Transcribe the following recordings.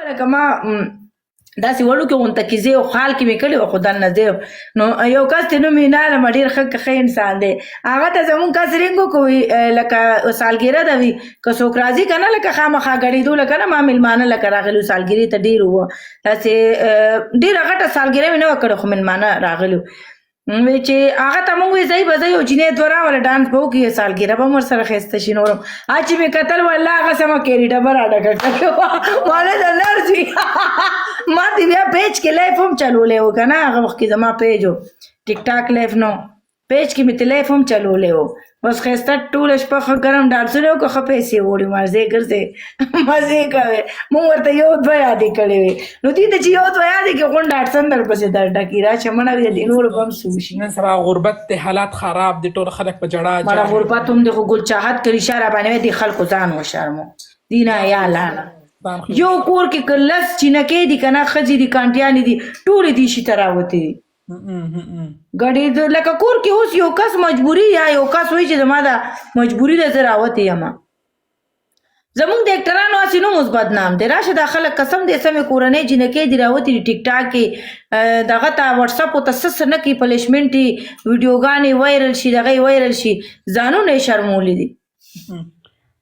لکه ما داسې وړو کې غونته کیزې او خال کې مې کړي وه خو دننه دی نو یو کس ته نوم یې نالم ډېر ښه انسان دی هغه ته زمونږ کس رینګ وکړو لکه سالګیره ده وي که څوک راځي که نه لکه خامخا ګډېدو لکه نه ما میلمانه لکه راغلي سالګیرې ته ډېر وه داسې ډېره غټه سالګیره مې نه وه کړې خو میلمانه راغلي وی چې هغه ته مونږ وی ځای به ځای او جینۍ دوه راوله ډانس به وکړي سالګیره به هم ورسره ښایسته شي نورم چې مې کتل والله هغه سمه کیري ډبه راډکه کړې وه ماله د نرس وي ما دې بیا پیج کې لایف هم چلولی و که نه هغه وخت کې زما پیج و ټیک ټاک لایف نو پیج کې مې ته لایف هم چلولی و اوس ښایسته ټوله شپه ښه ګرم ډانسونه وکړه ښه پیسې وړي مزې ګرځې مزې کوې مونږ ورته یو دوه یادې کړې وې نو دې ته چې یو دوه یادې کړې غونډه اټسن درپسې در ډکي راشه مړه وي د نورو به هم څه وشي نن سبا غربت دی حالات خراب دي ټول خلک په جړا مړه غربت هم دی خو ګل چاحت کړي شاره باندې دې خلکو ځان وشرمو دینه یا لاله یو کور کې که لس چینکې دي که نه ښځې دي کانټیانې دي ټولې دې شي ته راوتې دي ګډې لکه کور کې اوس یو کس مجبوري یا یو کس وایي چې زما دا مجبوري ده زه راوتې یم زمونږ د اکټرانو هسې نوم اوس بدنام دی راشه دا خلک قسم دی سمې کورنۍ جینکۍ دي راوتې دي ټیک ټاک کې دغه ته وټساپ ته څه نه کوي پلیشمنټ یې ویډیوګانې وایرل شي دغه یې وایرل شي ځانونه یې شرمولی دي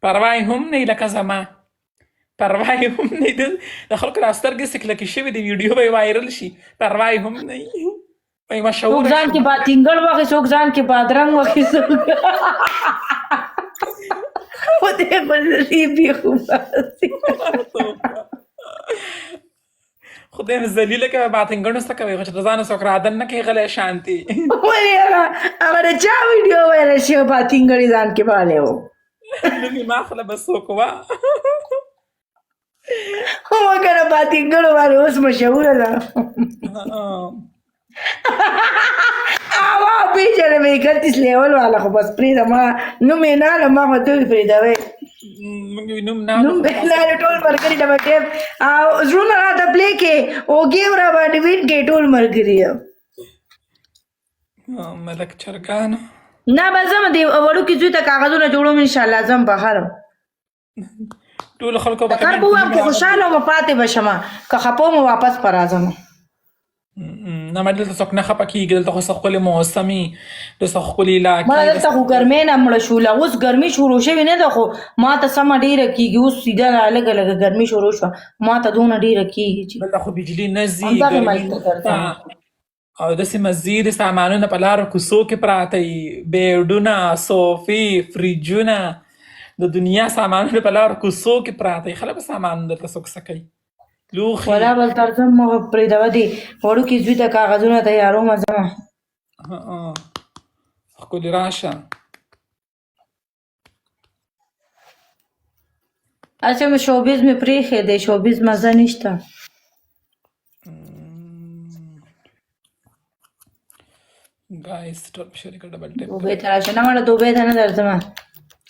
پروا یې هم نه لکه زما پروا یې هم نه د خلکو را سترګې سکلکې شوې دي ویډیو به یې وایرل شي پروا یې هم نه وایي مشهوره څوک ځان کې باتینګړ واخې څوک ځان کې بادرنګ واخې څوک خدای بلري بيخو خدای مې ذلیله کوي باتنګڼو څه کوي چې د ځانه څوک رادن نه کوي غلی شانتي ولې هغه د چا ویډیو وایرل شوی باتینګړي ځان کې بالی و نوم یې ماخله به څوک وه وګوره باتینګړو باندې اوس مشهوره ده پیژنه مې ګلتیس لیول والا خو بس پرېږده ما نوم یې ناله ما خو ته پرېږدوئ نوم یې ناله ټول ملګري ډبه ټیپ او زړونه راته پلې کې اوږې ور باندې وین کې ټول ملګري ملک چرګانو نه به ځم د وړوکي زوی ته کاغذونه جوړوم انشاءالله ځم بهر ټولو خلکو د کار به ووایم که خوشحاله وم پاتې به شمه که خفه وم واپس به راځم نه مړه دلته څوک نه خفه کېږي دلته خو څه ښکلې موسمي دلته ښکلې علاقې مړه دلته خو ګرمۍ نه مړه شوله اوس ګرمي شروع شوې نه ده خو ما ته سمه ډېره کېږي اوس سیده لږه لږه ګرمي شروع شوه ما ته دونه ډېره کېږي چې دلته خو بجلي نه ځي همدغې ملک ته درځم او داسې مزید سامانونه په لارو کوڅو کې پراته وي بیډونه صوفې فریجونه د دنیا سامانونه په لارو کوڅو کې پراته وي خلک به سامانونه درته څوک څه کوي لوښي ولا بل ترځم پرېږدوه دې وړوکي زوی ته کاغذونه تیاروم ځمه ښکلې راشه اچھا مې شوبیز مې پرېښی دی شوبیز مزه نشته ګایس ټول په شریکه ډبل ټیپ دوبۍ ته راشه نه مړه دوبۍ ته نه درځمه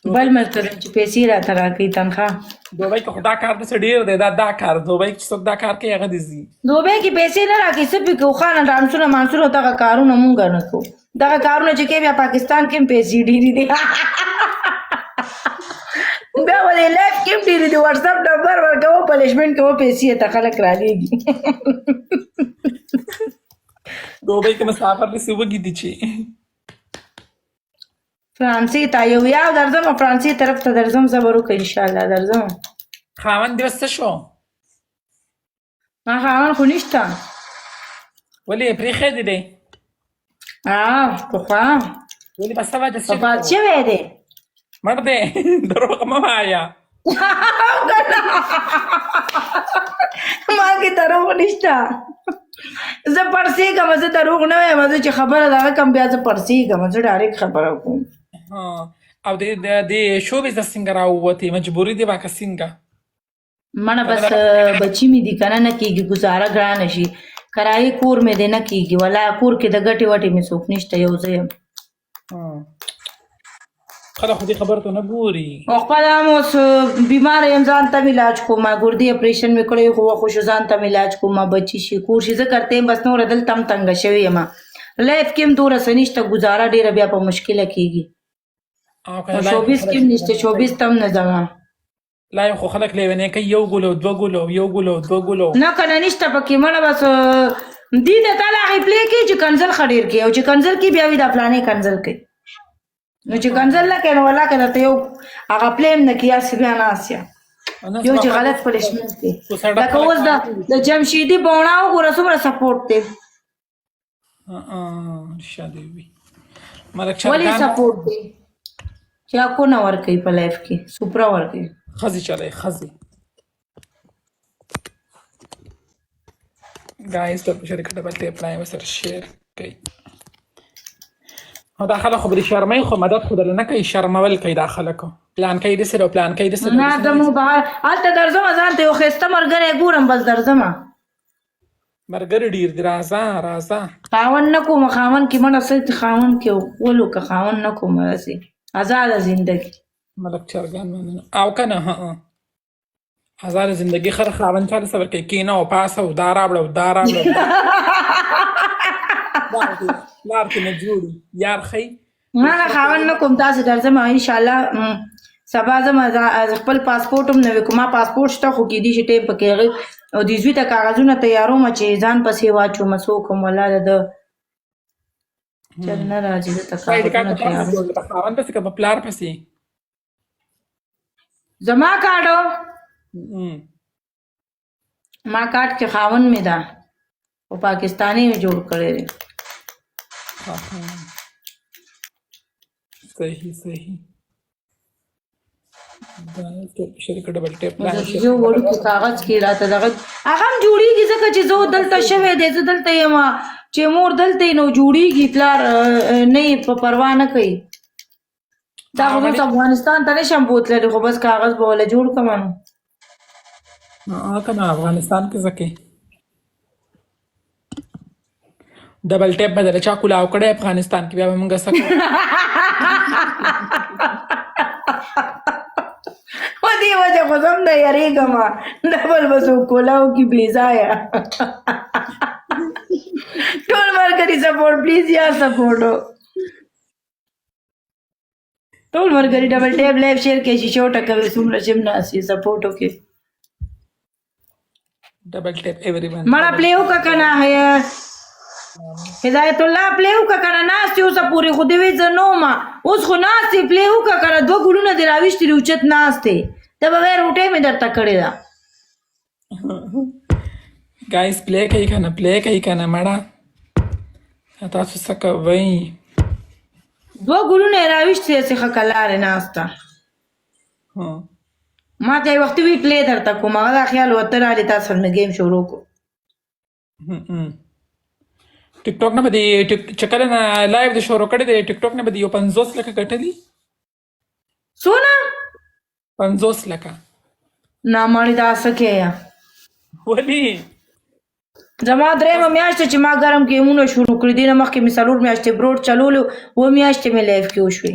بل ملک ته ځم چې پیسې راته راکړي تنخواه دوبۍ کې خو دا کار داسې ډېر دی دا کار دوبۍ کې چې څوک دا کار کوي هغه دې ځي دوبۍ کې پیسې نه راکړي څه پې کوو خانه ډانسونه مانسونه دغه کارونه مونږ نه کوو دغه کارونه چې کوي بیا پاکستان کې هم پیسې ډېرې دي بیا ولې لایف کې هم ډېرې دي وټساپ نمبر ورکوو پنشمنټ کوو پیسې ته خلک رالیږي دوبۍ کې مسافر داسې وږي دي چې فرانسې ته یو یو درځم فرانسې طرف ته درځم صبر وکړه انشاءالله درځم خاوند دې اوس څه شو ما خاوند خو نشته ولې یې پرېښی دی پخوا ولې په څه وجه وفات شوی دی مړ دی دروغ مه وایه ما کې دروغ نشته زه پړسېږم زه دروغ نه وایم زه چې خبره دغه کم بیا زه پړسېږم زه ډایرکټ خبره کوم او د شوبیز د څنګه راووتې مجبوري دی واکه څنګه مړه بس بچي مې دي که نه نه کېږي ګزاره ګرانه شي کرایې کور مې دی نه کېږي ولا کور کې د ګټې وټې مې څوک نشته یو زه یم خلک خو دې خبرو ته نه ګوري او خپله هم اوس بیماره یم ځان ته مې علاج کوم ګردې اپریشن مې کړی خو وخت شو ځان ته مې علاج کوم بچي شي کور شي زه کرته یم بس نوره دلته هم تنګه شوې یم لایف کې هم دوره څه نشته ګزاره ډېره بیا په مشکله کېږي شوبیز کې هم نشته شوبیز ته هم نه ځم لا یو خو خلک لیونی کوي 1 ګول او 2 ګول او 1 ګول او 2 ګول او نه کنه نشته پکې مړه بس دې د تعالی هغې پلی کې چې کنزل ښه ډېر کوي او چې کنزل کې بیا وي دا فلانې کنزل کوي نو چې کنزل نه کوي نو والله که درته یو هغه پلی هم نه کوي هسې بیا ناست یم یو چې غلط پنشمنټ کوي لکه اوس د جمشیدي بوڼا وګوره څومره سپورټ دی رښتیا دی وي ملک ولې چرګان سپورټ دی چې اکونه ورکوي په لایف کې سوپرا ورکوي ښځې چلی ښځې ګایز ته په شریکه ډبل ټیپ لاین ورسره شیر کوي او دا خلک خو به شرموي خو مدد خو درله نه کوي شرمول کوي دا خلکو پلان کوي داسې او پلان کوي داسې نه د مو بهر هلته درځمه ځان ته یو ښایسته ملګری ګورم بس درځمه ملګري ډېر دي راځه راځه خاوند نه کوم خاوند کې مړه څه خاوند کې ولو که خاوند نه کوم هسې آزاده زندگی ملک چرګان مننه او که نه آزاده زندګي خر خاوند چاله څه ورکوي کینه او پاسه او دا راوړه او دا راوړه لار کې نه جوړي یار ښي نه نه خاوند نه کوم تاسې درځم انشاءالله سبا ځم خپل پاسپورټ هم نوی کوم ما پاسپورټ شته خو کېدای شي ټیم پکې هغې او د زوی ته کاغذونه تیارومه چې ځان پسې واچومه څوک هم ولاړه د چل نه راځي دته کاغذونه تیاروم په خاوند پسې که په پلار پسې زما کارډ ما کارډ کې خاوند مې ده او پاکستاني مې جوړ کړی دی صحیح صحیح دا شریکه ډبل ټیپ یو وړوکی کاغذ کې راته دغه هغه هم جوړېږي ځکه چې زه دلته شوی دی زه دلته یم چې مور دلته نو جوړېږي پلار نه یې په پروا نه کوي دا خو اوس افغانستان ته نشم بوتلی خو بس کاغذ به وله جوړ کړم نو که نه افغانستان کې ځکه ډبل ټیپ به دله چا کلاو کړی افغانستان کې بیا به مونږ څه کوو په دې وجه خو زه هم نه یارېږم ډبل به څوک کولاو کې بې ځایه ټول ملګري سپورټ پلیز یا سپورټو ټول ملګري ډبل ټیپ لایف شیر کې چې چوټه کوي څومره چې هم ناست یې سپورټو کې ډبل ټیپ ایوریون مړه پلی وکړه که نه هدایت الله پلی وکړه که نه ناست یې اوسه پورې خو دې وایي زه نه وم اوس خو ناست یې پلی وکړه که نه 2 ګلونه دې راویشتي دي اوچت ناست دی ته به وایې روټۍ مې درته کړې ده ګایز پلی کوي که نه پلی کوي که نه مړه تاسو څه کوئ 2 ګلونه یې راویشتي هسې ښه کلارې ناسته ما ته یې وختي وي پلی درته کوم هغه دا خیال وته رالې تا سره مې گیم شروع کړو ټیک ټاک نه به دې چې کله نه لایو د شروع کړی دی ټیک ټاک نه به دې یو 50 لکه ګټلي څونه 50 لکه نه مړې دا څه کوې ولې زما درېیمه میاشت چې ما ګرم ګیمونه شروع کړي دي نه مخکې مې 4 میاشتې بروډ چلولو 2 میاشتې مې لایف کې وشوې